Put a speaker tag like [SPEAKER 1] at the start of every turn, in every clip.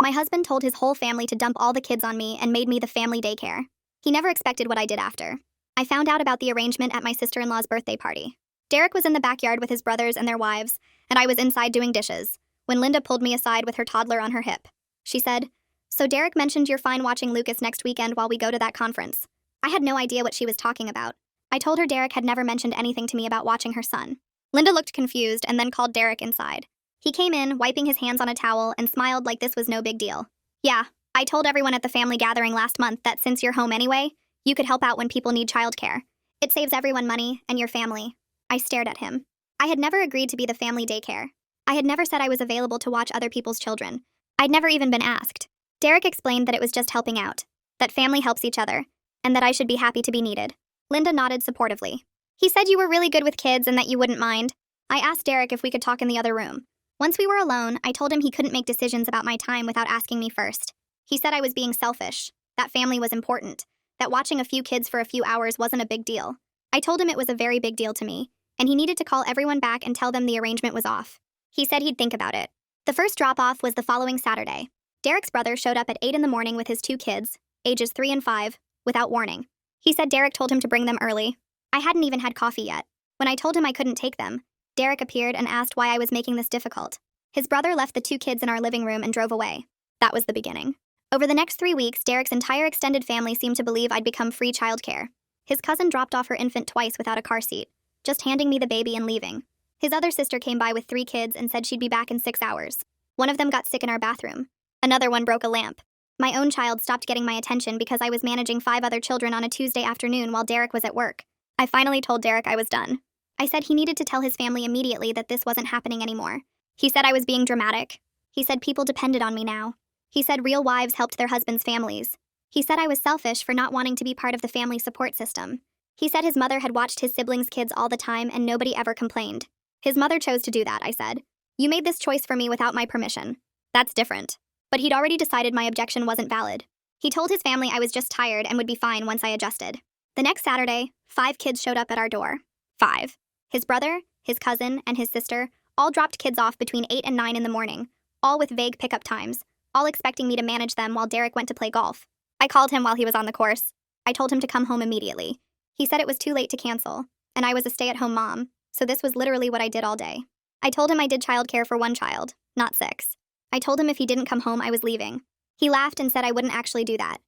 [SPEAKER 1] My husband told his whole family to dump all the kids on me and made me the family daycare. He never expected what I did after. I found out about the arrangement at my sister-in-law's birthday party. Derek was in the backyard with his brothers and their wives, and I was inside doing dishes, when Linda pulled me aside with her toddler on her hip. She said, "So Derek mentioned you're fine watching Lucas next weekend while we go to that conference." I had no idea what she was talking about. I told her Derek had never mentioned anything to me about watching her son. Linda looked confused and then called Derek inside. He came in, wiping his hands on a towel, and smiled like this was no big deal. "Yeah, I told everyone at the family gathering last month that since you're home anyway, you could help out when people need childcare. It saves everyone money and your family." I stared at him. I had never agreed to be the family daycare. I had never said I was available to watch other people's children. I'd never even been asked. Derek explained that it was just helping out, that family helps each other, and that I should be happy to be needed. Linda nodded supportively. "He said you were really good with kids and that you wouldn't mind." I asked Derek if we could talk in the other room. Once we were alone, I told him he couldn't make decisions about my time without asking me first. He said I was being selfish, that family was important, that watching a few kids for a few hours wasn't a big deal. I told him it was a very big deal to me, and he needed to call everyone back and tell them the arrangement was off. He said he'd think about it. The first drop-off was the following Saturday. Derek's brother showed up at 8 in the morning with his 2 kids, ages 3 and 5, without warning. He said Derek told him to bring them early. I hadn't even had coffee yet. When I told him I couldn't take them, Derek appeared and asked why I was making this difficult. His brother left the 2 kids in our living room and drove away. That was the beginning. Over the next 3 weeks, Derek's entire extended family seemed to believe I'd become free childcare. His cousin dropped off her infant twice without a car seat, just handing me the baby and leaving. His other sister came by with 3 kids and said she'd be back in 6 hours. One of them got sick in our bathroom. Another one broke a lamp. My own child stopped getting my attention because I was managing 5 other children on a Tuesday afternoon while Derek was at work. I finally told Derek I was done. I said he needed to tell his family immediately that this wasn't happening anymore. He said I was being dramatic. He said people depended on me now. He said real wives helped their husbands' families. He said I was selfish for not wanting to be part of the family support system. He said his mother had watched his siblings' kids all the time and nobody ever complained. His mother chose to do that, I said. "You made this choice for me without my permission. That's different." But he'd already decided my objection wasn't valid. He told his family I was just tired and would be fine once I adjusted. The next Saturday, 5 kids showed up at our door. 5. His brother, his cousin, and his sister all dropped kids off between 8 and 9 in the morning, all with vague pickup times, all expecting me to manage them while Derek went to play golf. I called him while he was on the course. I told him to come home immediately. He said it was too late to cancel, and I was a stay-at-home mom, so this was literally what I did all day. I told him I did childcare for 1 child, not 6. I told him if he didn't come home, I was leaving. He laughed and said I wouldn't actually do that.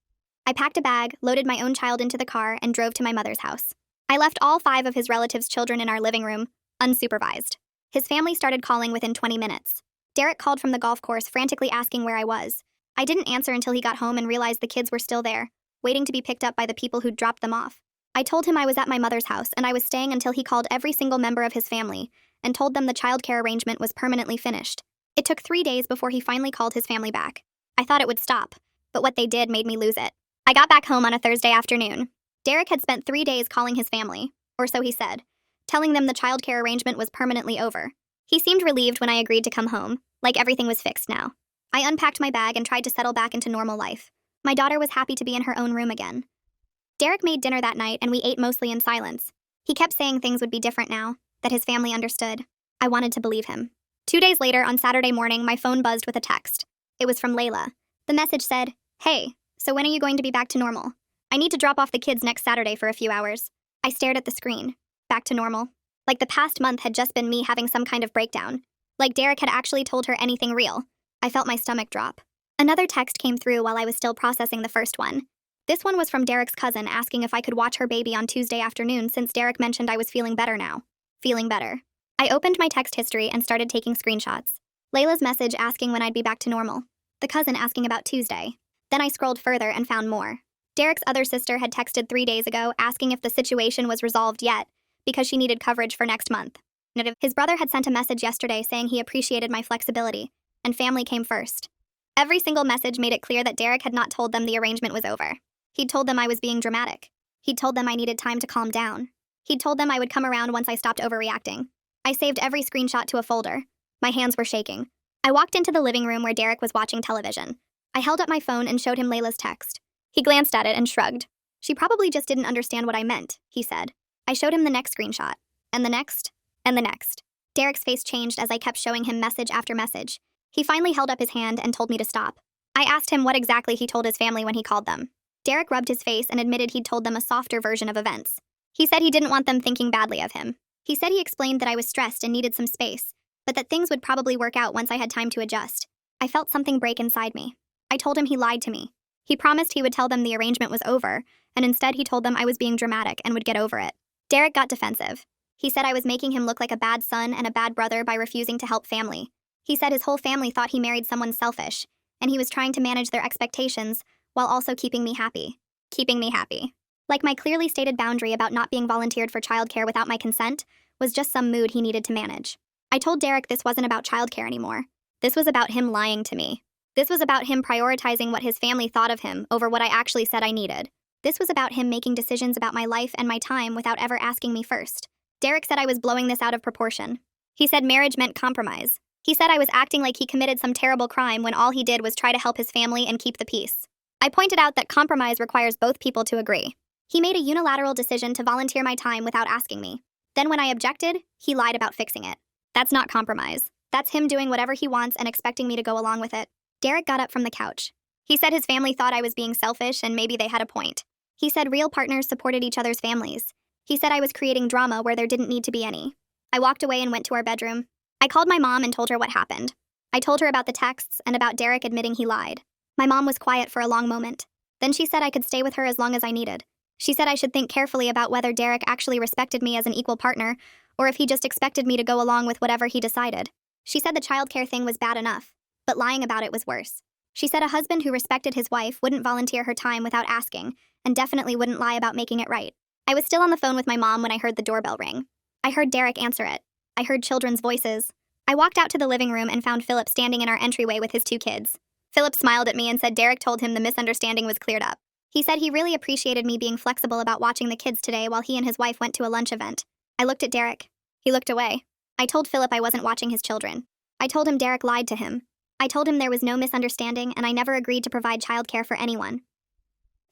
[SPEAKER 1] I packed a bag, loaded my own child into the car, and drove to my mother's house. I left all 5 of his relatives' children in our living room, unsupervised. His family started calling within 20 minutes. Derek called from the golf course, frantically asking where I was. I didn't answer until he got home and realized the kids were still there, waiting to be picked up by the people who'd dropped them off. I told him I was at my mother's house and I was staying until he called every single member of his family and told them the childcare arrangement was permanently finished. It took 3 days before he finally called his family back. I thought it would stop, but what they did made me lose it. I got back home on a Thursday afternoon. Derek had spent 3 days calling his family, or so he said, telling them the childcare arrangement was permanently over. He seemed relieved when I agreed to come home, like everything was fixed now. I unpacked my bag and tried to settle back into normal life. My daughter was happy to be in her own room again. Derek made dinner that night and we ate mostly in silence. He kept saying things would be different now, that his family understood. I wanted to believe him. 2 days later, on Saturday morning, my phone buzzed with a text. It was from Layla. The message said, "Hey, so when are you going to be back to normal? I need to drop off the kids next Saturday for a few hours." I stared at the screen. Back to normal. Like the past month had just been me having some kind of breakdown. Like Derek had actually told her anything real. I felt my stomach drop. Another text came through while I was still processing the first one. This one was from Derek's cousin asking if I could watch her baby on Tuesday afternoon since Derek mentioned I was feeling better now. Feeling better. I opened my text history and started taking screenshots. Layla's message asking when I'd be back to normal. The cousin asking about Tuesday. Then I scrolled further and found more. Derek's other sister had texted 3 days ago asking if the situation was resolved yet, because she needed coverage for next month. His brother had sent a message yesterday saying he appreciated my flexibility, and family came first. Every single message made it clear that Derek had not told them the arrangement was over. He'd told them I was being dramatic. He'd told them I needed time to calm down. He'd told them I would come around once I stopped overreacting. I saved every screenshot to a folder. My hands were shaking. I walked into the living room where Derek was watching television. I held up my phone and showed him Layla's text. He glanced at it and shrugged. "She probably just didn't understand what I meant," he said. I showed him the next screenshot. And the next. And the next. Derek's face changed as I kept showing him message after message. He finally held up his hand and told me to stop. I asked him what exactly he told his family when he called them. Derek rubbed his face and admitted he'd told them a softer version of events. He said he didn't want them thinking badly of him. He said he explained that I was stressed and needed some space, but that things would probably work out once I had time to adjust. I felt something break inside me. I told him he lied to me. He promised he would tell them the arrangement was over, and instead he told them I was being dramatic and would get over it. Derek got defensive. He said I was making him look like a bad son and a bad brother by refusing to help family. He said his whole family thought he married someone selfish, and he was trying to manage their expectations while also keeping me happy. Keeping me happy. Like my clearly stated boundary about not being volunteered for childcare without my consent was just some mood he needed to manage. I told Derek this wasn't about childcare anymore. This was about him lying to me. This was about him prioritizing what his family thought of him over what I actually said I needed. This was about him making decisions about my life and my time without ever asking me first. Derek said I was blowing this out of proportion. He said marriage meant compromise. He said I was acting like he committed some terrible crime when all he did was try to help his family and keep the peace. I pointed out that compromise requires both people to agree. He made a unilateral decision to volunteer my time without asking me. Then when I objected, he lied about fixing it. That's not compromise. That's him doing whatever he wants and expecting me to go along with it. Derek got up from the couch. He said his family thought I was being selfish and maybe they had a point. He said real partners supported each other's families. He said I was creating drama where there didn't need to be any. I walked away and went to our bedroom. I called my mom and told her what happened. I told her about the texts and about Derek admitting he lied. My mom was quiet for a long moment. Then she said I could stay with her as long as I needed. She said I should think carefully about whether Derek actually respected me as an equal partner, or if he just expected me to go along with whatever he decided. She said the childcare thing was bad enough, but lying about it was worse. She said a husband who respected his wife wouldn't volunteer her time without asking, and definitely wouldn't lie about making it right. I was still on the phone with my mom when I heard the doorbell ring. I heard Derek answer it. I heard children's voices. I walked out to the living room and found Philip standing in our entryway with his 2 kids. Philip smiled at me and said Derek told him the misunderstanding was cleared up. He said he really appreciated me being flexible about watching the kids today while he and his wife went to a lunch event. I looked at Derek. He looked away. I told Philip I wasn't watching his children. I told him Derek lied to him. I told him there was no misunderstanding and I never agreed to provide childcare for anyone.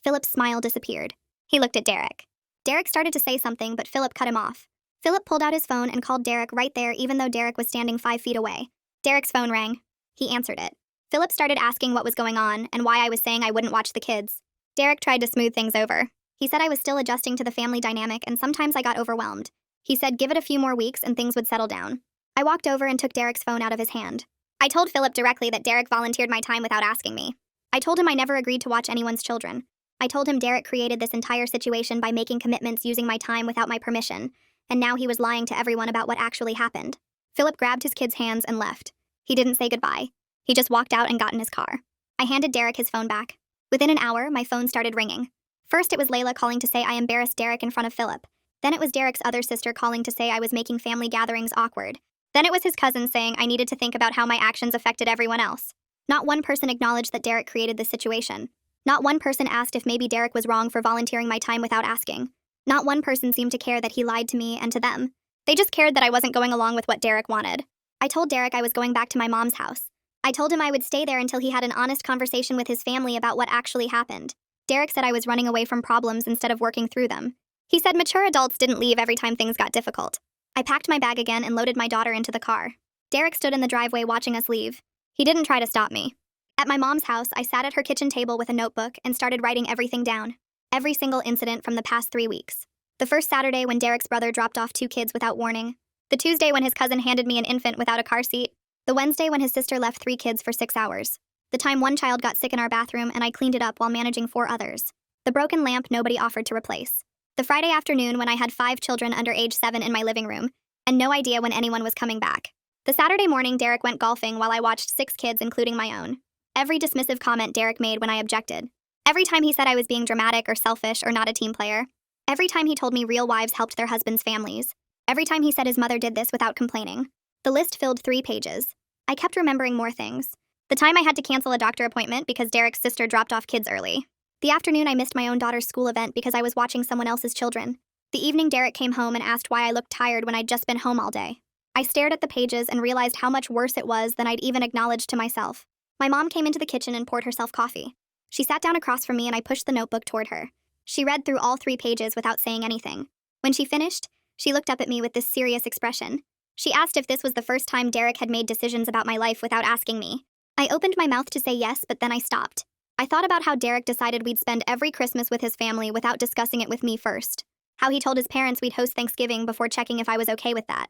[SPEAKER 1] Philip's smile disappeared. He looked at Derek. Derek started to say something, but Philip cut him off. Philip pulled out his phone and called Derek right there even though Derek was standing 5 feet away. Derek's phone rang. He answered it. Philip started asking what was going on and why I was saying I wouldn't watch the kids. Derek tried to smooth things over. He said I was still adjusting to the family dynamic and sometimes I got overwhelmed. He said give it a few more weeks and things would settle down. I walked over and took Derek's phone out of his hand. I told Philip directly that Derek volunteered my time without asking me. I told him I never agreed to watch anyone's children. I told him Derek created this entire situation by making commitments using my time without my permission, and now he was lying to everyone about what actually happened. Philip grabbed his kids' hands and left. He didn't say goodbye. He just walked out and got in his car. I handed Derek his phone back. Within an hour, my phone started ringing. First, it was Layla calling to say I embarrassed Derek in front of Philip. Then it was Derek's other sister calling to say I was making family gatherings awkward. Then it was his cousin saying I needed to think about how my actions affected everyone else. Not one person acknowledged that Derek created this situation. Not one person asked if maybe Derek was wrong for volunteering my time without asking. Not one person seemed to care that he lied to me and to them. They just cared that I wasn't going along with what Derek wanted. I told Derek I was going back to my mom's house. I told him I would stay there until he had an honest conversation with his family about what actually happened. Derek said I was running away from problems instead of working through them. He said mature adults didn't leave every time things got difficult. I packed my bag again and loaded my daughter into the car. Derek stood in the driveway watching us leave. He didn't try to stop me. At my mom's house, I sat at her kitchen table with a notebook and started writing everything down. Every single incident from the past 3 weeks. The first Saturday when Derek's brother dropped off 2 kids without warning. The Tuesday when his cousin handed me an infant without a car seat. The Wednesday when his sister left 3 kids for 6 hours. The time one child got sick in our bathroom and I cleaned it up while managing 4 others. The broken lamp nobody offered to replace. The Friday afternoon when I had 5 children under age 7 in my living room, and no idea when anyone was coming back. The Saturday morning Derek went golfing while I watched 6 kids including my own. Every dismissive comment Derek made when I objected. Every time he said I was being dramatic or selfish or not a team player. Every time he told me real wives helped their husbands' families. Every time he said his mother did this without complaining. The list filled 3 pages. I kept remembering more things. The time I had to cancel a doctor appointment because Derek's sister dropped off kids early. The afternoon I missed my own daughter's school event because I was watching someone else's children. The evening Derek came home and asked why I looked tired when I'd just been home all day. I stared at the pages and realized how much worse it was than I'd even acknowledged to myself. My mom came into the kitchen and poured herself coffee. She sat down across from me and I pushed the notebook toward her. She read through all 3 pages without saying anything. When she finished, she looked up at me with this serious expression. She asked if this was the first time Derek had made decisions about my life without asking me. I opened my mouth to say yes, but then I stopped. I thought about how Derek decided we'd spend every Christmas with his family without discussing it with me first. How he told his parents we'd host Thanksgiving before checking if I was okay with that.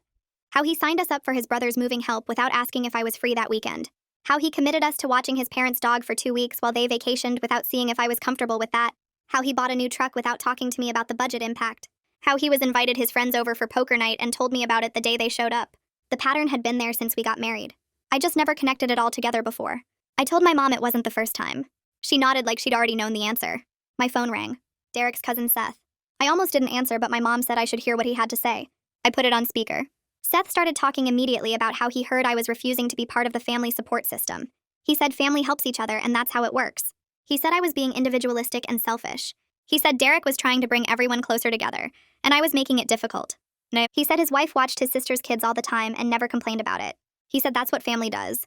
[SPEAKER 1] How he signed us up for his brother's moving help without asking if I was free that weekend. How he committed us to watching his parents' dog for 2 weeks while they vacationed without seeing if I was comfortable with that. How he bought a new truck without talking to me about the budget impact. How he was invited his friends over for poker night and told me about it the day they showed up. The pattern had been there since we got married. I just never connected it all together before. I told my mom it wasn't the first time. She nodded like she'd already known the answer. My phone rang. Derek's cousin Seth. I almost didn't answer, but my mom said I should hear what he had to say. I put it on speaker. Seth started talking immediately about how he heard I was refusing to be part of the family support system. He said family helps each other and that's how it works. He said I was being individualistic and selfish. He said Derek was trying to bring everyone closer together, and I was making it difficult. No. He said his wife watched his sister's kids all the time and never complained about it. He said that's what family does.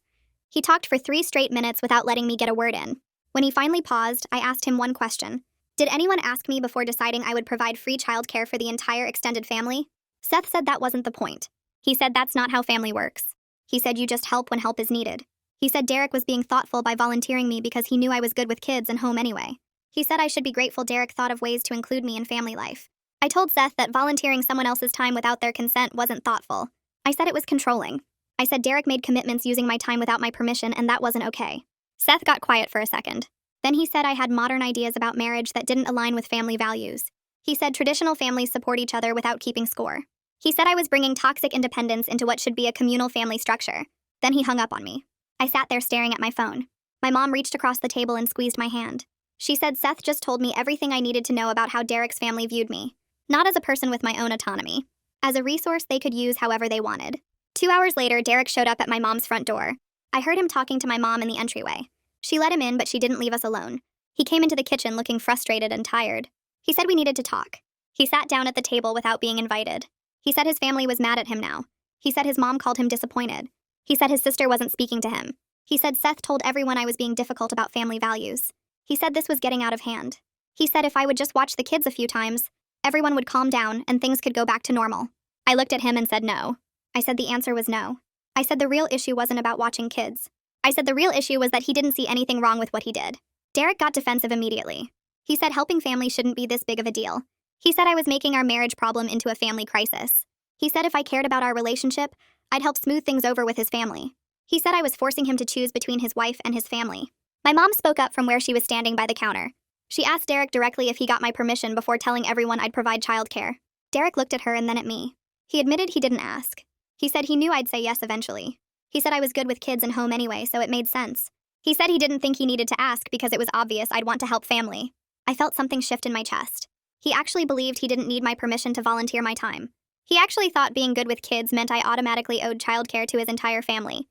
[SPEAKER 1] He talked for 3 straight minutes without letting me get a word in. When he finally paused, I asked him one question. Did anyone ask me before deciding I would provide free childcare for the entire extended family? Seth said that wasn't the point. He said that's not how family works. He said you just help when help is needed. He said Derek was being thoughtful by volunteering me because he knew I was good with kids and home anyway. He said I should be grateful Derek thought of ways to include me in family life. I told Seth that volunteering someone else's time without their consent wasn't thoughtful. I said it was controlling. I said Derek made commitments using my time without my permission and that wasn't okay. Seth got quiet for a second. Then he said I had modern ideas about marriage that didn't align with family values. He said traditional families support each other without keeping score. He said I was bringing toxic independence into what should be a communal family structure. Then he hung up on me. I sat there staring at my phone. My mom reached across the table and squeezed my hand. She said Seth just told me everything I needed to know about how Derek's family viewed me. Not as a person with my own autonomy. As a resource they could use however they wanted. 2 hours later, Derek showed up at my mom's front door. I heard him talking to my mom in the entryway. She let him in, but she didn't leave us alone. He came into the kitchen looking frustrated and tired. He said we needed to talk. He sat down at the table without being invited. He said his family was mad at him now. He said his mom called him disappointed. He said his sister wasn't speaking to him. He said Seth told everyone I was being difficult about family values. He said this was getting out of hand. He said if I would just watch the kids a few times, everyone would calm down and things could go back to normal. I looked at him and said no. I said the answer was no. I said the real issue wasn't about watching kids. I said the real issue was that he didn't see anything wrong with what he did. Derek got defensive immediately. He said helping family shouldn't be this big of a deal. He said I was making our marriage problem into a family crisis. He said if I cared about our relationship, I'd help smooth things over with his family. He said I was forcing him to choose between his wife and his family. My mom spoke up from where she was standing by the counter. She asked Derek directly if he got my permission before telling everyone I'd provide childcare. Derek looked at her and then at me. He admitted he didn't ask. He said he knew I'd say yes eventually. He said I was good with kids and home anyway, so it made sense. He said he didn't think he needed to ask because it was obvious I'd want to help family. I felt something shift in my chest. He actually believed he didn't need my permission to volunteer my time. He actually thought being good with kids meant I automatically owed childcare to his entire family.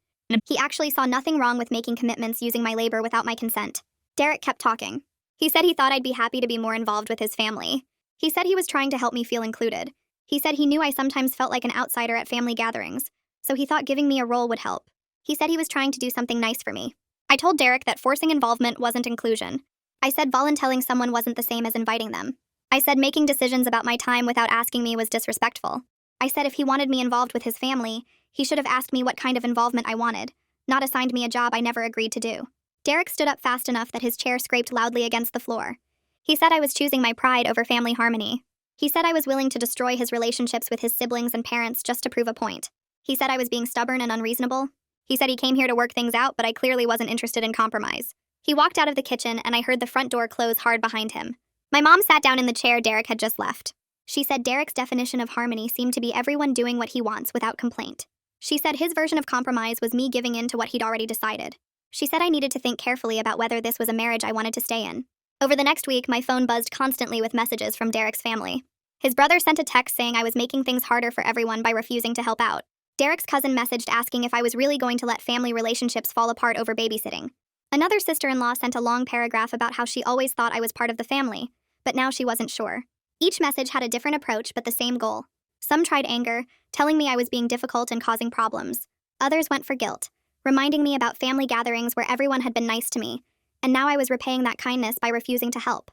[SPEAKER 1] He actually saw nothing wrong with making commitments using my labor without my consent. Derek kept talking. He said he thought I'd be happy to be more involved with his family. He said he was trying to help me feel included. He said he knew I sometimes felt like an outsider at family gatherings, so he thought giving me a role would help. He said he was trying to do something nice for me. I told Derek that forcing involvement wasn't inclusion. I said volunteering someone wasn't the same as inviting them. I said making decisions about my time without asking me was disrespectful. I said if he wanted me involved with his family, he should have asked me what kind of involvement I wanted, not assigned me a job I never agreed to do. Derek stood up fast enough that his chair scraped loudly against the floor. He said I was choosing my pride over family harmony. He said I was willing to destroy his relationships with his siblings and parents just to prove a point. He said I was being stubborn and unreasonable. He said he came here to work things out, but I clearly wasn't interested in compromise. He walked out of the kitchen and I heard the front door close hard behind him. My mom sat down in the chair Derek had just left. She said Derek's definition of harmony seemed to be everyone doing what he wants without complaint. She said his version of compromise was me giving in to what he'd already decided. She said I needed to think carefully about whether this was a marriage I wanted to stay in. Over the next week, my phone buzzed constantly with messages from Derek's family. His brother sent a text saying I was making things harder for everyone by refusing to help out. Derek's cousin messaged asking if I was really going to let family relationships fall apart over babysitting. Another sister-in-law sent a long paragraph about how she always thought I was part of the family, but now she wasn't sure. Each message had a different approach but the same goal. Some tried anger, telling me I was being difficult and causing problems. Others went for guilt, reminding me about family gatherings where everyone had been nice to me, and now I was repaying that kindness by refusing to help.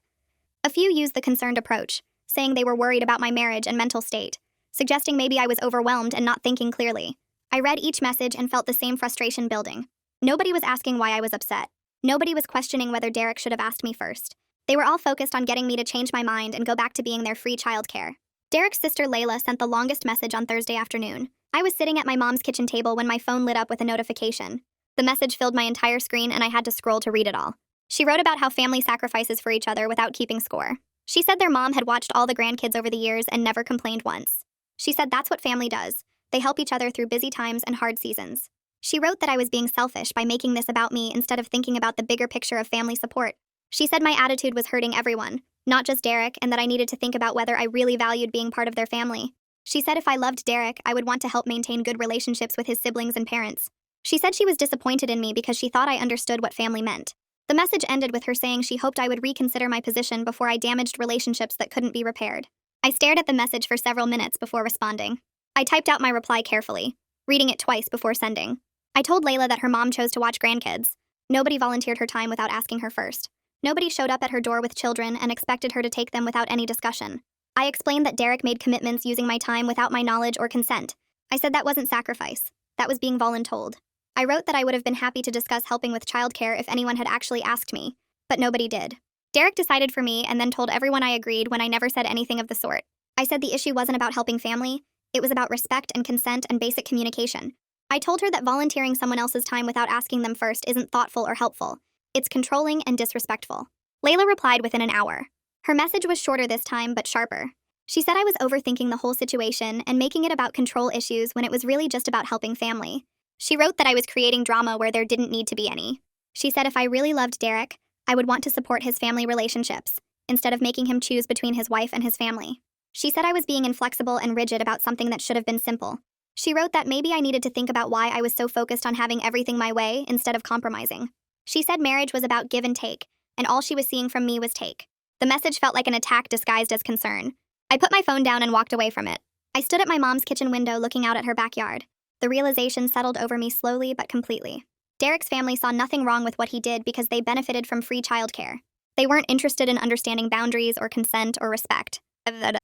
[SPEAKER 1] A few used the concerned approach, saying they were worried about my marriage and mental state, suggesting maybe I was overwhelmed and not thinking clearly. I read each message and felt the same frustration building. Nobody was asking why I was upset. Nobody was questioning whether Derek should have asked me first. They were all focused on getting me to change my mind and go back to being their free childcare. Derek's sister Layla sent the longest message on Thursday afternoon. I was sitting at my mom's kitchen table when my phone lit up with a notification. The message filled my entire screen and I had to scroll to read it all. She wrote about how family sacrifices for each other without keeping score. She said their mom had watched all the grandkids over the years and never complained once. She said that's what family does. They help each other through busy times and hard seasons. She wrote that I was being selfish by making this about me instead of thinking about the bigger picture of family support. She said my attitude was hurting everyone, not just Derek, and that I needed to think about whether I really valued being part of their family. She said if I loved Derek, I would want to help maintain good relationships with his siblings and parents. She said she was disappointed in me because she thought I understood what family meant. The message ended with her saying she hoped I would reconsider my position before I damaged relationships that couldn't be repaired. I stared at the message for several minutes before responding. I typed out my reply carefully, reading it twice before sending. I told Layla that her mom chose to watch grandkids. Nobody volunteered her time without asking her first. Nobody showed up at her door with children and expected her to take them without any discussion. I explained that Derek made commitments using my time without my knowledge or consent. I said that wasn't sacrifice. That was being voluntold. I wrote that I would have been happy to discuss helping with childcare if anyone had actually asked me, but nobody did. Derek decided for me and then told everyone I agreed when I never said anything of the sort. I said the issue wasn't about helping family, it was about respect and consent and basic communication. I told her that volunteering someone else's time without asking them first isn't thoughtful or helpful. It's controlling and disrespectful. Layla replied within an hour. Her message was shorter this time, but sharper. She said I was overthinking the whole situation and making it about control issues when it was really just about helping family. She wrote that I was creating drama where there didn't need to be any. She said if I really loved Derek, I would want to support his family relationships, instead of making him choose between his wife and his family. She said I was being inflexible and rigid about something that should have been simple. She wrote that maybe I needed to think about why I was so focused on having everything my way instead of compromising. She said marriage was about give and take, and all she was seeing from me was take. The message felt like an attack disguised as concern. I put my phone down and walked away from it. I stood at my mom's kitchen window looking out at her backyard. The realization settled over me slowly but completely. Derek's family saw nothing wrong with what he did because they benefited from free childcare. They weren't interested in understanding boundaries or consent or respect.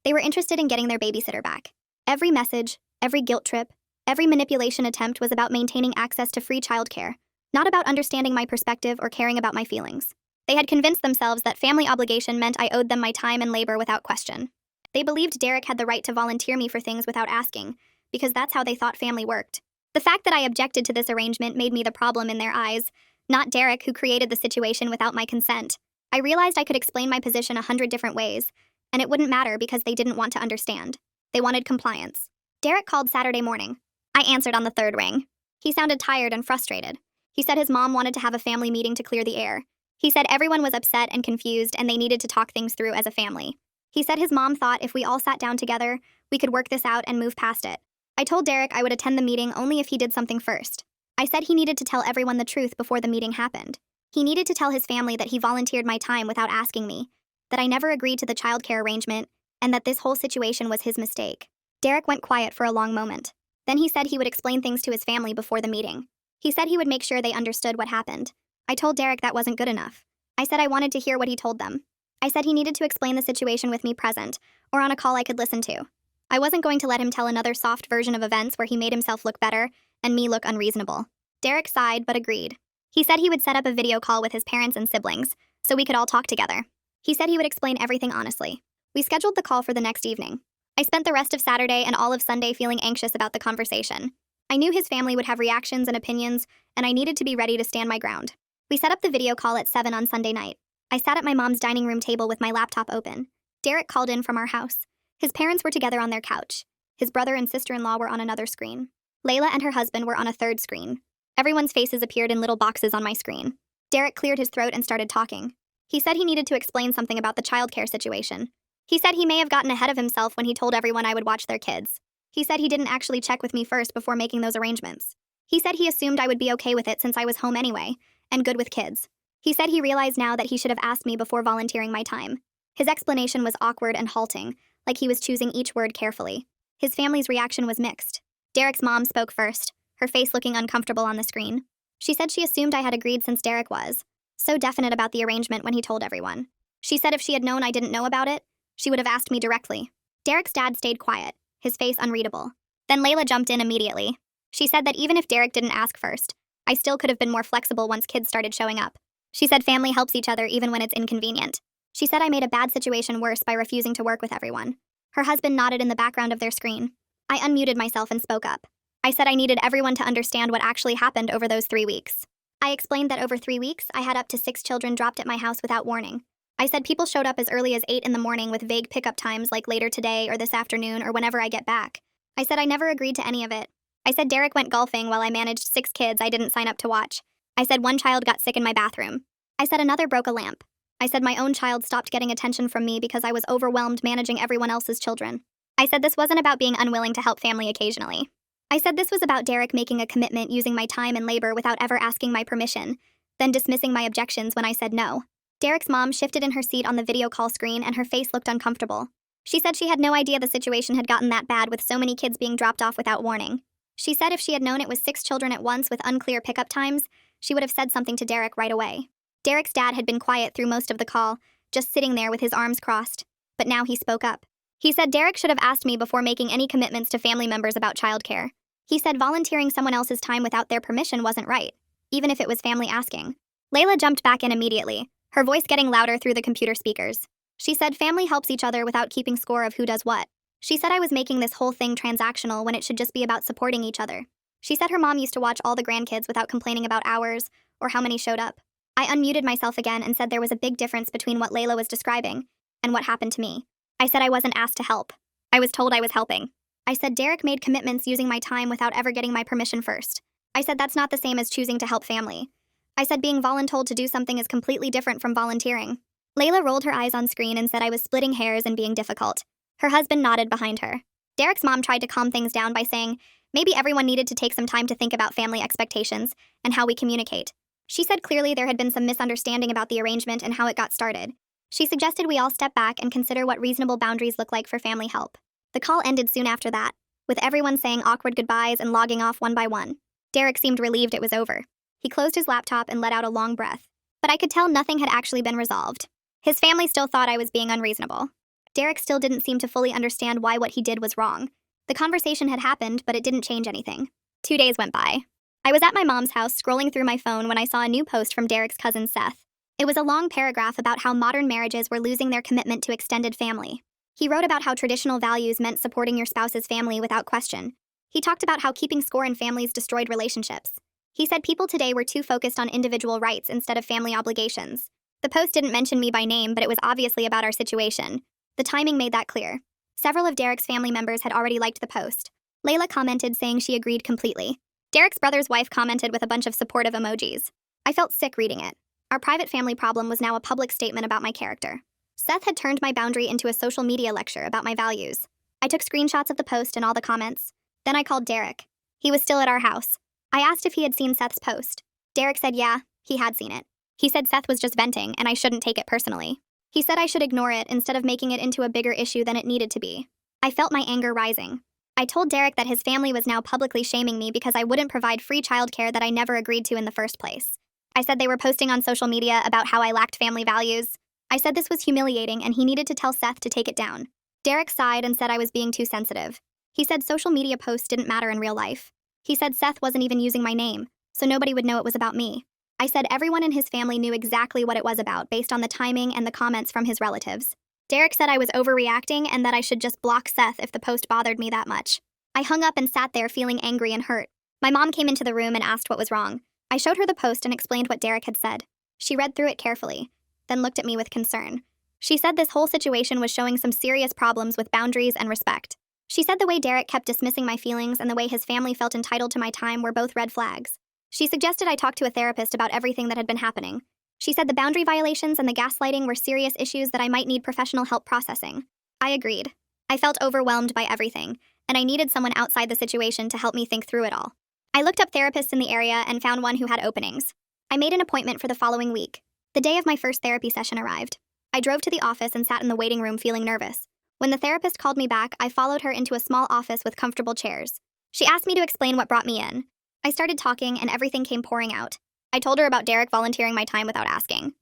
[SPEAKER 1] They were interested in getting their babysitter back. Every message, every guilt trip, every manipulation attempt was about maintaining access to free childcare, not about understanding my perspective or caring about my feelings. They had convinced themselves that family obligation meant I owed them my time and labor without question. They believed Derek had the right to volunteer me for things without asking, because that's how they thought family worked. The fact that I objected to this arrangement made me the problem in their eyes, not Derek, who created the situation without my consent. I realized I could explain my position 100 different ways, and it wouldn't matter because they didn't want to understand. They wanted compliance. Derek called Saturday morning. I answered on the third ring. He sounded tired and frustrated. He said his mom wanted to have a family meeting to clear the air. He said everyone was upset and confused and they needed to talk things through as a family. He said his mom thought if we all sat down together, we could work this out and move past it. I told Derek I would attend the meeting only if he did something first. I said he needed to tell everyone the truth before the meeting happened. He needed to tell his family that he volunteered my time without asking me, that I never agreed to the childcare arrangement, and that this whole situation was his mistake. Derek went quiet for a long moment. Then he said he would explain things to his family before the meeting. He said he would make sure they understood what happened. I told Derek that wasn't good enough. I said I wanted to hear what he told them. I said he needed to explain the situation with me present, or on a call I could listen to. I wasn't going to let him tell another soft version of events where he made himself look better and me look unreasonable. Derek sighed but agreed. He said he would set up a video call with his parents and siblings, so we could all talk together. He said he would explain everything honestly. We scheduled the call for the next evening. I spent the rest of Saturday and all of Sunday feeling anxious about the conversation. I knew his family would have reactions and opinions, and I needed to be ready to stand my ground. We set up the video call at 7 on Sunday night. I sat at my mom's dining room table with my laptop open. Derek called in from our house. His parents were together on their couch. His brother and sister-in-law were on another screen. Layla and her husband were on a third screen. Everyone's faces appeared in little boxes on my screen. Derek cleared his throat and started talking. He said he needed to explain something about the childcare situation. He said he may have gotten ahead of himself when he told everyone I would watch their kids. He said he didn't actually check with me first before making those arrangements. He said he assumed I would be okay with it since I was home anyway, and good with kids. He said he realized now that he should have asked me before volunteering my time. His explanation was awkward and halting, like he was choosing each word carefully. His family's reaction was mixed. Derek's mom spoke first, her face looking uncomfortable on the screen. She said she assumed I had agreed since Derek was so definite about the arrangement when he told everyone. She said if she had known I didn't know about it, she would have asked me directly. Derek's dad stayed quiet, his face unreadable. Then Layla jumped in immediately. She said that even if Derek didn't ask first, I still could have been more flexible once kids started showing up. She said family helps each other even when it's inconvenient. She said I made a bad situation worse by refusing to work with everyone. Her husband nodded in the background of their screen. I unmuted myself and spoke up. I said I needed everyone to understand what actually happened over those 3 weeks. I explained that over 3 weeks, I had up to 6 children dropped at my house without warning. I said people showed up as early as 8 in the morning with vague pickup times like later today or this afternoon or whenever I get back. I said I never agreed to any of it. I said Derek went golfing while I managed 6 kids I didn't sign up to watch. I said one child got sick in my bathroom. I said another broke a lamp. I said my own child stopped getting attention from me because I was overwhelmed managing everyone else's children. I said this wasn't about being unwilling to help family occasionally. I said this was about Derek making a commitment using my time and labor without ever asking my permission, then dismissing my objections when I said no. Derek's mom shifted in her seat on the video call screen and her face looked uncomfortable. She said she had no idea the situation had gotten that bad with so many kids being dropped off without warning. She said if she had known it was 6 children at once with unclear pickup times, she would have said something to Derek right away. Derek's dad had been quiet through most of the call, just sitting there with his arms crossed, but now he spoke up. He said Derek should have asked me before making any commitments to family members about childcare. He said volunteering someone else's time without their permission wasn't right, even if it was family asking. Layla jumped back in immediately, her voice getting louder through the computer speakers. She said family helps each other without keeping score of who does what. She said I was making this whole thing transactional when it should just be about supporting each other. She said her mom used to watch all the grandkids without complaining about hours or how many showed up. I unmuted myself again and said there was a big difference between what Layla was describing and what happened to me. I said I wasn't asked to help. I was told I was helping. I said Derek made commitments using my time without ever getting my permission first. I said that's not the same as choosing to help family. I said being voluntold to do something is completely different from volunteering. Layla rolled her eyes on screen and said I was splitting hairs and being difficult. Her husband nodded behind her. Derek's mom tried to calm things down by saying maybe everyone needed to take some time to think about family expectations and how we communicate. She said clearly there had been some misunderstanding about the arrangement and how it got started. She suggested we all step back and consider what reasonable boundaries look like for family help. The call ended soon after that, with everyone saying awkward goodbyes and logging off one by one. Derek seemed relieved it was over. He closed his laptop and let out a long breath. But I could tell nothing had actually been resolved. His family still thought I was being unreasonable. Derek still didn't seem to fully understand why what he did was wrong. The conversation had happened, but it didn't change anything. 2 days went by. I was at my mom's house scrolling through my phone when I saw a new post from Derek's cousin Seth. It was a long paragraph about how modern marriages were losing their commitment to extended family. He wrote about how traditional values meant supporting your spouse's family without question. He talked about how keeping score in families destroyed relationships. He said people today were too focused on individual rights instead of family obligations. The post didn't mention me by name, but it was obviously about our situation. The timing made that clear. Several of Derek's family members had already liked the post. Layla commented saying she agreed completely. Derek's brother's wife commented with a bunch of supportive emojis. I felt sick reading it. Our private family problem was now a public statement about my character. Seth had turned my boundary into a social media lecture about my values. I took screenshots of the post and all the comments. Then I called Derek. He was still at our house. I asked if he had seen Seth's post. Derek said yeah, he had seen it. He said Seth was just venting and I shouldn't take it personally. He said I should ignore it instead of making it into a bigger issue than it needed to be. I felt my anger rising. I told Derek that his family was now publicly shaming me because I wouldn't provide free childcare that I never agreed to in the first place. I said they were posting on social media about how I lacked family values. I said this was humiliating and he needed to tell Seth to take it down. Derek sighed and said I was being too sensitive. He said social media posts didn't matter in real life. He said Seth wasn't even using my name, so nobody would know it was about me. I said everyone in his family knew exactly what it was about based on the timing and the comments from his relatives. Derek said I was overreacting and that I should just block Seth if the post bothered me that much. I hung up and sat there feeling angry and hurt. My mom came into the room and asked what was wrong. I showed her the post and explained what Derek had said. She read through it carefully, then looked at me with concern. She said this whole situation was showing some serious problems with boundaries and respect. She said the way Derek kept dismissing my feelings and the way his family felt entitled to my time were both red flags. She suggested I talk to a therapist about everything that had been happening. She said the boundary violations and the gaslighting were serious issues that I might need professional help processing. I agreed. I felt overwhelmed by everything, and I needed someone outside the situation to help me think through it all. I looked up therapists in the area and found one who had openings. I made an appointment for the following week. The day of my first therapy session arrived. I drove to the office and sat in the waiting room feeling nervous. When the therapist called me back, I followed her into a small office with comfortable chairs. She asked me to explain what brought me in. I started talking and everything came pouring out. I told her about Derek volunteering my time without asking.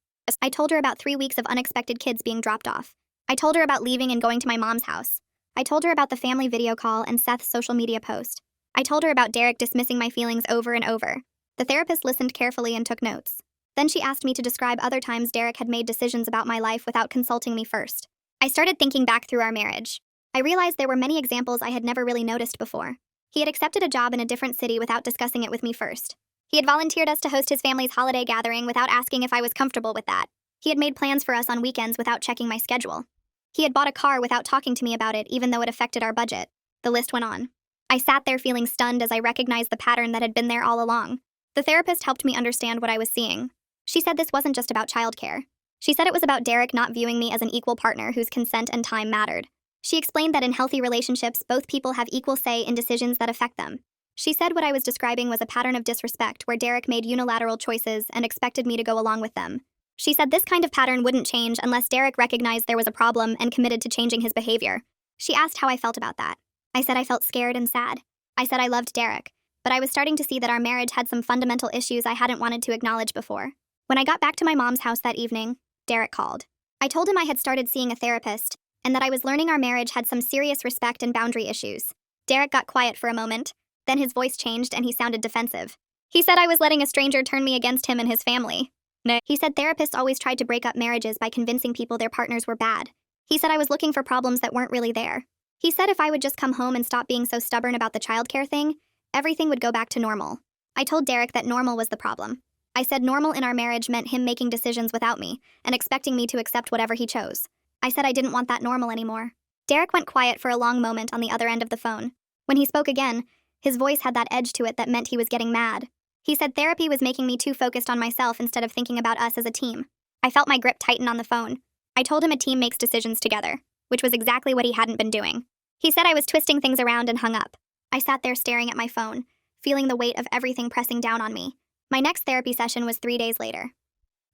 [SPEAKER 1] I told her about 3 weeks of unexpected kids being dropped off. I told her about leaving and going to my mom's house. I told her about the family video call and Seth's social media post. I told her about Derek dismissing my feelings over and over. The therapist listened carefully and took notes. Then she asked me to describe other times Derek had made decisions about my life without consulting me first. I started thinking back through our marriage. I realized there were many examples I had never really noticed before. He had accepted a job in a different city without discussing it with me first. He had volunteered us to host his family's holiday gathering without asking if I was comfortable with that. He had made plans for us on weekends without checking my schedule. He had bought a car without talking to me about it, even though it affected our budget. The list went on. I sat there feeling stunned as I recognized the pattern that had been there all along. The therapist helped me understand what I was seeing. She said this wasn't just about childcare. She said it was about Derek not viewing me as an equal partner whose consent and time mattered. She explained that in healthy relationships, both people have equal say in decisions that affect them. She said what I was describing was a pattern of disrespect where Derek made unilateral choices and expected me to go along with them. She said this kind of pattern wouldn't change unless Derek recognized there was a problem and committed to changing his behavior. She asked how I felt about that. I said I felt scared and sad. I said I loved Derek, but I was starting to see that our marriage had some fundamental issues I hadn't wanted to acknowledge before. When I got back to my mom's house that evening, Derek called. I told him I had started seeing a therapist and that I was learning our marriage had some serious respect and boundary issues. Derek got quiet for a moment, then his voice changed and he sounded defensive. He said I was letting a stranger turn me against him and his family. He said therapists always tried to break up marriages by convincing people their partners were bad. He said I was looking for problems that weren't really there. He said if I would just come home and stop being so stubborn about the childcare thing, everything would go back to normal. I told Derek that normal was the problem. I said normal in our marriage meant him making decisions without me and expecting me to accept whatever he chose. I said I didn't want that normal anymore. Derek went quiet for a long moment on the other end of the phone. When he spoke again, his voice had that edge to it that meant he was getting mad. He said therapy was making me too focused on myself instead of thinking about us as a team. I felt my grip tighten on the phone. I told him a team makes decisions together, which was exactly what he hadn't been doing. He said I was twisting things around and hung up. I sat there staring at my phone, feeling the weight of everything pressing down on me. My next therapy session was 3 days later.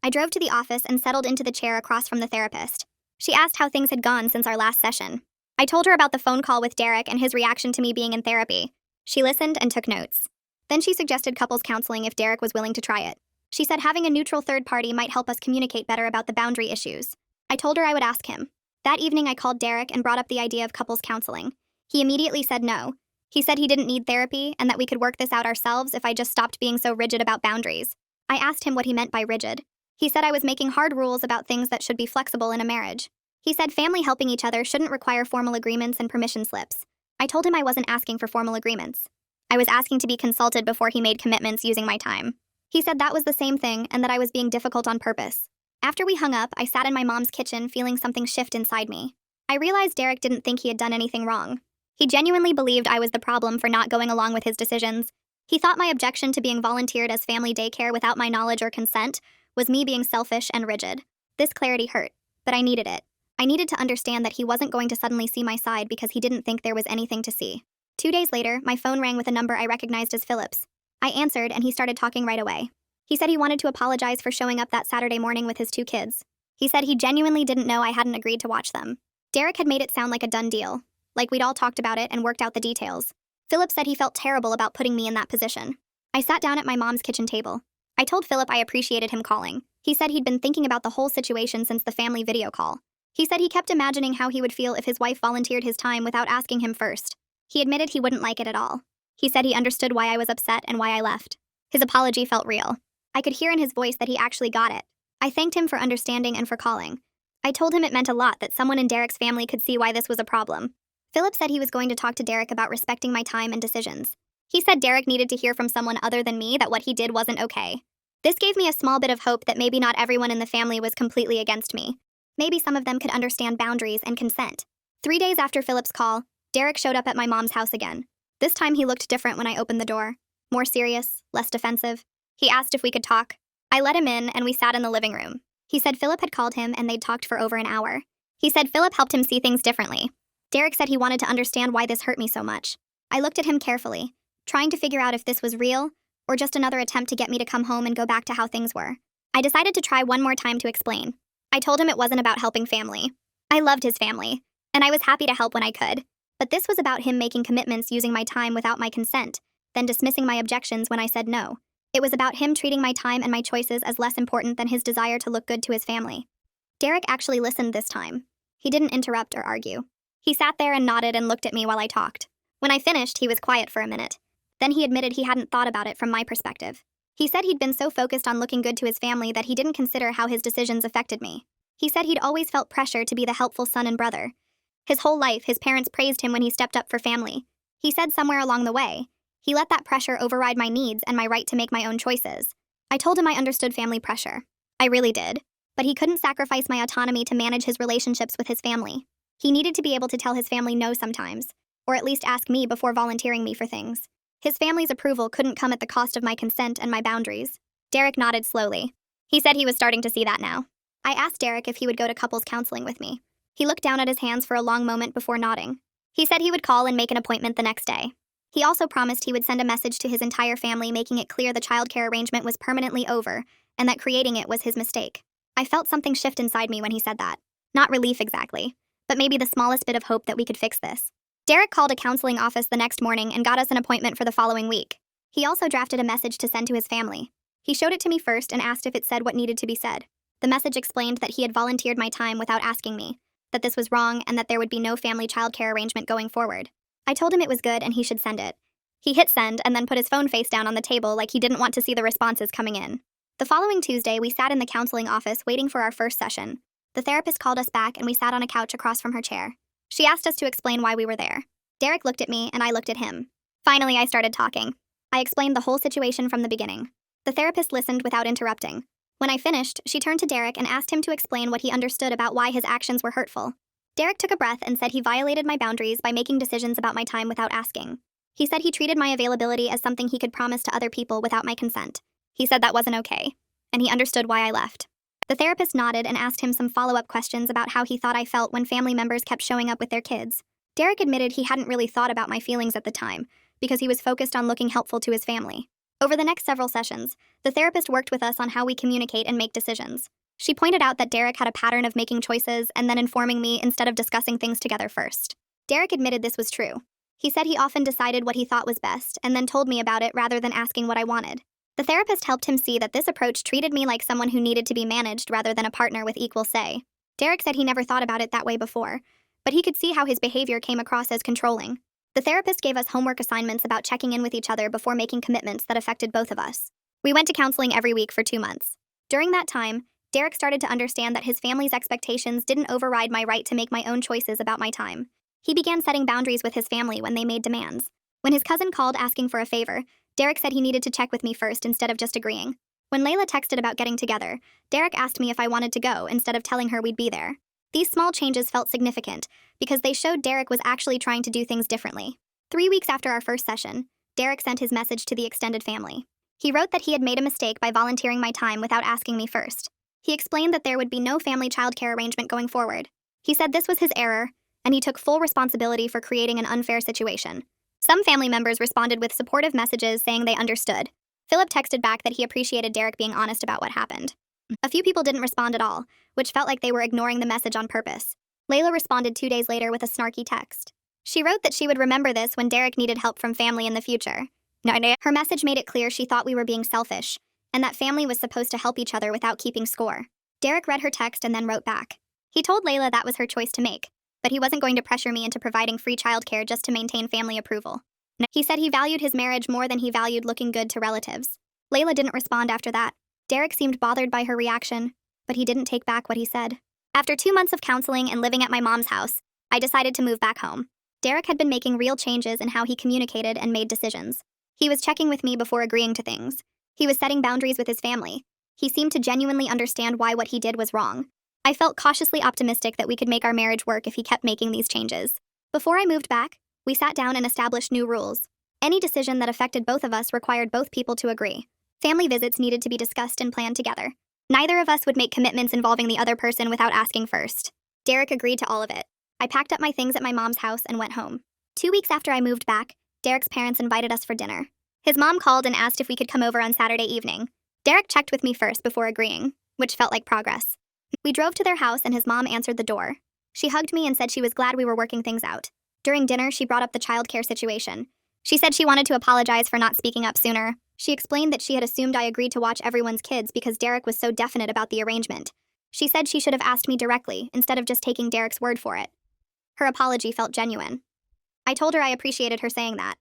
[SPEAKER 1] I drove to the office and settled into the chair across from the therapist. She asked how things had gone since our last session. I told her about the phone call with Derek and his reaction to me being in therapy. She listened and took notes. Then she suggested couples counseling if Derek was willing to try it. She said having a neutral third party might help us communicate better about the boundary issues. I told her I would ask him. That evening I called Derek and brought up the idea of couples counseling. He immediately said no. He said he didn't need therapy and that we could work this out ourselves if I just stopped being so rigid about boundaries. I asked him what he meant by rigid. He said I was making hard rules about things that should be flexible in a marriage. He said family helping each other shouldn't require formal agreements and permission slips. I told him I wasn't asking for formal agreements. I was asking to be consulted before he made commitments using my time. He said that was the same thing and that I was being difficult on purpose. After we hung up, I sat in my mom's kitchen feeling something shift inside me. I realized Derek didn't think he had done anything wrong. He genuinely believed I was the problem for not going along with his decisions. He thought my objection to being volunteered as family daycare without my knowledge or consent was me being selfish and rigid. This clarity hurt, but I needed it. I needed to understand that he wasn't going to suddenly see my side because he didn't think there was anything to see. 2 days later, my phone rang with a number I recognized as Philip's. I answered and he started talking right away. He said he wanted to apologize for showing up that Saturday morning with his 2 kids. He said he genuinely didn't know I hadn't agreed to watch them. Derek had made it sound like a done deal, like we'd all talked about it and worked out the details. Philip said he felt terrible about putting me in that position. I sat down at my mom's kitchen table. I told Philip I appreciated him calling. He said he'd been thinking about the whole situation since the family video call. He said he kept imagining how he would feel if his wife volunteered his time without asking him first. He admitted he wouldn't like it at all. He said he understood why I was upset and why I left. His apology felt real. I could hear in his voice that he actually got it. I thanked him for understanding and for calling. I told him it meant a lot that someone in Derek's family could see why this was a problem. Philip said he was going to talk to Derek about respecting my time and decisions. He said Derek needed to hear from someone other than me that what he did wasn't okay. This gave me a small bit of hope that maybe not everyone in the family was completely against me. Maybe some of them could understand boundaries and consent. 3 days after Philip's call, Derek showed up at my mom's house again. This time he looked different when I opened the door. More serious, less defensive. He asked if we could talk. I let him in and we sat in the living room. He said Philip had called him and they'd talked for over an hour. He said Philip helped him see things differently. Derek said he wanted to understand why this hurt me so much. I looked at him carefully, trying to figure out if this was real or just another attempt to get me to come home and go back to how things were. I decided to try one more time to explain. I told him it wasn't about helping family. I loved his family, and I was happy to help when I could. But this was about him making commitments using my time without my consent, then dismissing my objections when I said no. It was about him treating my time and my choices as less important than his desire to look good to his family. Derek actually listened this time. He didn't interrupt or argue. He sat there and nodded and looked at me while I talked. When I finished, he was quiet for a minute. Then he admitted he hadn't thought about it from my perspective. He said he'd been so focused on looking good to his family that he didn't consider how his decisions affected me. He said he'd always felt pressure to be the helpful son and brother. His whole life, his parents praised him when he stepped up for family. He said somewhere along the way, he let that pressure override my needs and my right to make my own choices. I told him I understood family pressure. I really did. But he couldn't sacrifice my autonomy to manage his relationships with his family. He needed to be able to tell his family no sometimes, or at least ask me before volunteering me for things. His family's approval couldn't come at the cost of my consent and my boundaries. Derek nodded slowly. He said he was starting to see that now. I asked Derek if he would go to couples counseling with me. He looked down at his hands for a long moment before nodding. He said he would call and make an appointment the next day. He also promised he would send a message to his entire family making it clear the childcare arrangement was permanently over and that creating it was his mistake. I felt something shift inside me when he said that. Not relief exactly, but maybe the smallest bit of hope that we could fix this. Derek called a counseling office the next morning and got us an appointment for the following week. He also drafted a message to send to his family. He showed it to me first and asked if it said what needed to be said. The message explained that he had volunteered my time without asking me, that this was wrong and that there would be no family childcare arrangement going forward. I told him it was good and he should send it. He hit send and then put his phone face down on the table like he didn't want to see the responses coming in. The following Tuesday, we sat in the counseling office waiting for our first session. The therapist called us back and we sat on a couch across from her chair. She asked us to explain why we were there. Derek looked at me and I looked at him. Finally, I started talking. I explained the whole situation from the beginning. The therapist listened without interrupting. When I finished, she turned to Derek and asked him to explain what he understood about why his actions were hurtful. Derek took a breath and said he violated my boundaries by making decisions about my time without asking. He said he treated my availability as something he could promise to other people without my consent. He said that wasn't okay, and he understood why I left. The therapist nodded and asked him some follow-up questions about how he thought I felt when family members kept showing up with their kids. Derek admitted he hadn't really thought about my feelings at the time, because he was focused on looking helpful to his family. Over the next several sessions, the therapist worked with us on how we communicate and make decisions. She pointed out that Derek had a pattern of making choices and then informing me instead of discussing things together first. Derek admitted this was true. He said he often decided what he thought was best and then told me about it rather than asking what I wanted. The therapist helped him see that this approach treated me like someone who needed to be managed rather than a partner with equal say. Derek said he never thought about it that way before, but he could see how his behavior came across as controlling. The therapist gave us homework assignments about checking in with each other before making commitments that affected both of us. We went to counseling every week for 2 months. During that time, Derek started to understand that his family's expectations didn't override my right to make my own choices about my time. He began setting boundaries with his family when they made demands. When his cousin called asking for a favor, Derek said he needed to check with me first instead of just agreeing. When Layla texted about getting together, Derek asked me if I wanted to go instead of telling her we'd be there. These small changes felt significant because they showed Derek was actually trying to do things differently. 3 weeks after our first session, Derek sent his message to the extended family. He wrote that he had made a mistake by volunteering my time without asking me first. He explained that there would be no family childcare arrangement going forward. He said this was his error, and he took full responsibility for creating an unfair situation. Some family members responded with supportive messages saying they understood. Philip texted back that he appreciated Derek being honest about what happened. A few people didn't respond at all, which felt like they were ignoring the message on purpose. Layla responded 2 days later with a snarky text. She wrote that she would remember this when Derek needed help from family in the future. Her message made it clear she thought we were being selfish, and that family was supposed to help each other without keeping score. Derek read her text and then wrote back. He told Layla that was her choice to make, but he wasn't going to pressure me into providing free childcare just to maintain family approval. He said he valued his marriage more than he valued looking good to relatives. Layla didn't respond after that. Derek seemed bothered by her reaction, but he didn't take back what he said. After 2 months of counseling and living at my mom's house, I decided to move back home. Derek had been making real changes in how he communicated and made decisions. He was checking with me before agreeing to things. He was setting boundaries with his family. He seemed to genuinely understand why what he did was wrong. I felt cautiously optimistic that we could make our marriage work if he kept making these changes. Before I moved back, we sat down and established new rules. Any decision that affected both of us required both people to agree. Family visits needed to be discussed and planned together. Neither of us would make commitments involving the other person without asking first. Derek agreed to all of it. I packed up my things at my mom's house and went home. 2 weeks after I moved back, Derek's parents invited us for dinner. His mom called and asked if we could come over on Saturday evening. Derek checked with me first before agreeing, which felt like progress. We drove to their house and his mom answered the door. She hugged me and said she was glad we were working things out. During dinner, she brought up the childcare situation. She said she wanted to apologize for not speaking up sooner. She explained that she had assumed I agreed to watch everyone's kids because Derek was so definite about the arrangement. She said she should have asked me directly instead of just taking Derek's word for it. Her apology felt genuine. I told her I appreciated her saying that.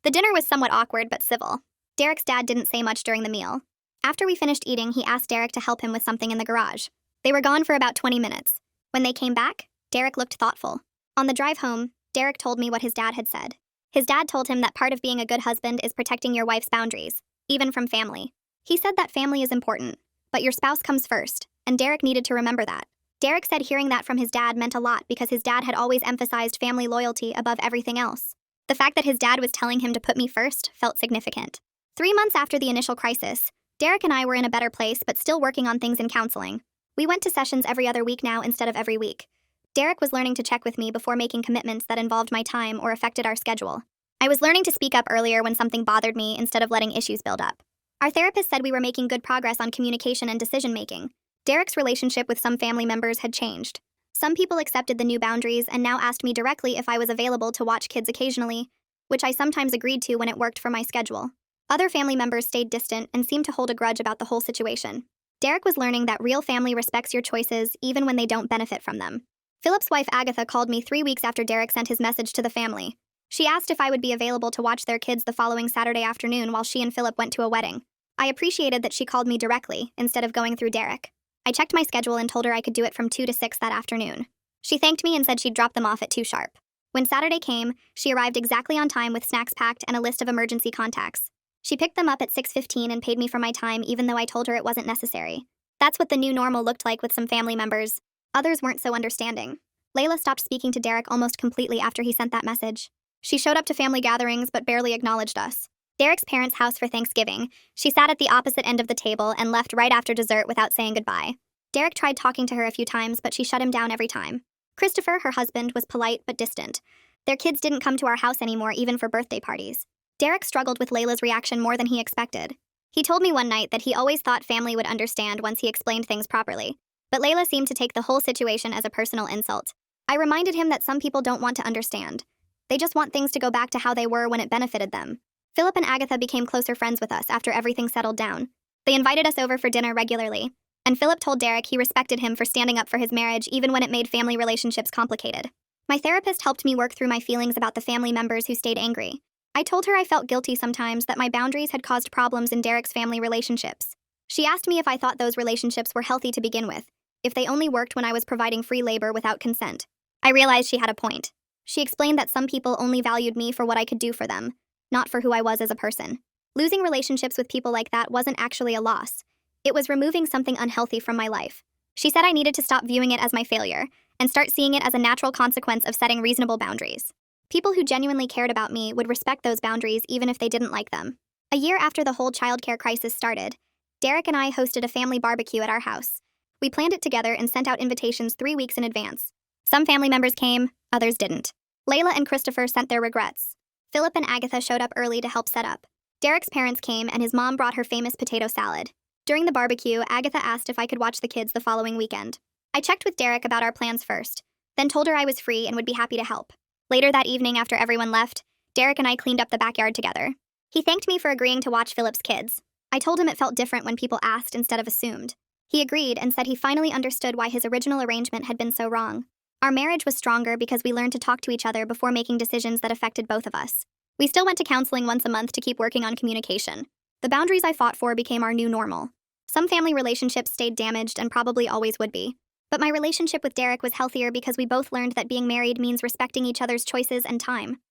[SPEAKER 1] The dinner was somewhat awkward but civil. Derek's dad didn't say much during the meal. After we finished eating, he asked Derek to help him with something in the garage. They were gone for about 20 minutes. When they came back, Derek looked thoughtful. On the drive home, Derek told me what his dad had said. His dad told him that part of being a good husband is protecting your wife's boundaries, even from family. He said that family is important, but your spouse comes first, and Derek needed to remember that. Derek said hearing that from his dad meant a lot because his dad had always emphasized family loyalty above everything else. The fact that his dad was telling him to put me first felt significant. 3 months after the initial crisis, Derek and I were in a better place but still working on things in counseling. We went to sessions every other week now instead of every week. Derek was learning to check with me before making commitments that involved my time or affected our schedule. I was learning to speak up earlier when something bothered me instead of letting issues build up. Our therapist said we were making good progress on communication and decision-making. Derek's relationship with some family members had changed. Some people accepted the new boundaries and now asked me directly if I was available to watch kids occasionally, which I sometimes agreed to when it worked for my schedule. Other family members stayed distant and seemed to hold a grudge about the whole situation. Derek was learning that real family respects your choices even when they don't benefit from them. Philip's wife Agatha called me 3 weeks after Derek sent his message to the family. She asked if I would be available to watch their kids the following Saturday afternoon while she and Philip went to a wedding. I appreciated that she called me directly, instead of going through Derek. I checked my schedule and told her I could do it from 2 to 6 that afternoon. She thanked me and said she'd drop them off at 2 sharp. When Saturday came, she arrived exactly on time with snacks packed and a list of emergency contacts. She picked them up at 6:15 and paid me for my time even though I told her it wasn't necessary. That's what the new normal looked like with some family members. Others weren't so understanding. Layla stopped speaking to Derek almost completely after he sent that message. She showed up to family gatherings but barely acknowledged us. Derek's parents' house for Thanksgiving, she sat at the opposite end of the table and left right after dessert without saying goodbye. Derek tried talking to her a few times, but she shut him down every time. Christopher, her husband, was polite but distant. Their kids didn't come to our house anymore, even for birthday parties. Derek struggled with Layla's reaction more than he expected. He told me one night that he always thought family would understand once he explained things properly, but Layla seemed to take the whole situation as a personal insult. I reminded him that some people don't want to understand. They just want things to go back to how they were when it benefited them. Philip and Agatha became closer friends with us after everything settled down. They invited us over for dinner regularly, and Philip told Derek he respected him for standing up for his marriage even when it made family relationships complicated. My therapist helped me work through my feelings about the family members who stayed angry. I told her I felt guilty sometimes that my boundaries had caused problems in Derek's family relationships. She asked me if I thought those relationships were healthy to begin with, if they only worked when I was providing free labor without consent. I realized she had a point. She explained that some people only valued me for what I could do for them, not for who I was as a person. Losing relationships with people like that wasn't actually a loss. It was removing something unhealthy from my life. She said I needed to stop viewing it as my failure and start seeing it as a natural consequence of setting reasonable boundaries. People who genuinely cared about me would respect those boundaries even if they didn't like them. A year after the whole childcare crisis started, Derek and I hosted a family barbecue at our house. We planned it together and sent out invitations 3 weeks in advance. Some family members came, others didn't. Layla and Christopher sent their regrets. Philip and Agatha showed up early to help set up. Derek's parents came and his mom brought her famous potato salad. During the barbecue, Agatha asked if I could watch the kids the following weekend. I checked with Derek about our plans first, then told her I was free and would be happy to help. Later that evening, after everyone left, Derek and I cleaned up the backyard together. He thanked me for agreeing to watch Philip's kids. I told him it felt different when people asked instead of assumed. He agreed and said he finally understood why his original arrangement had been so wrong. Our marriage was stronger because we learned to talk to each other before making decisions that affected both of us. We still went to counseling once a month to keep working on communication. The boundaries I fought for became our new normal. Some family relationships stayed damaged and probably always would be. But my relationship with Derek was healthier because we both learned that being married means respecting each other's choices and time.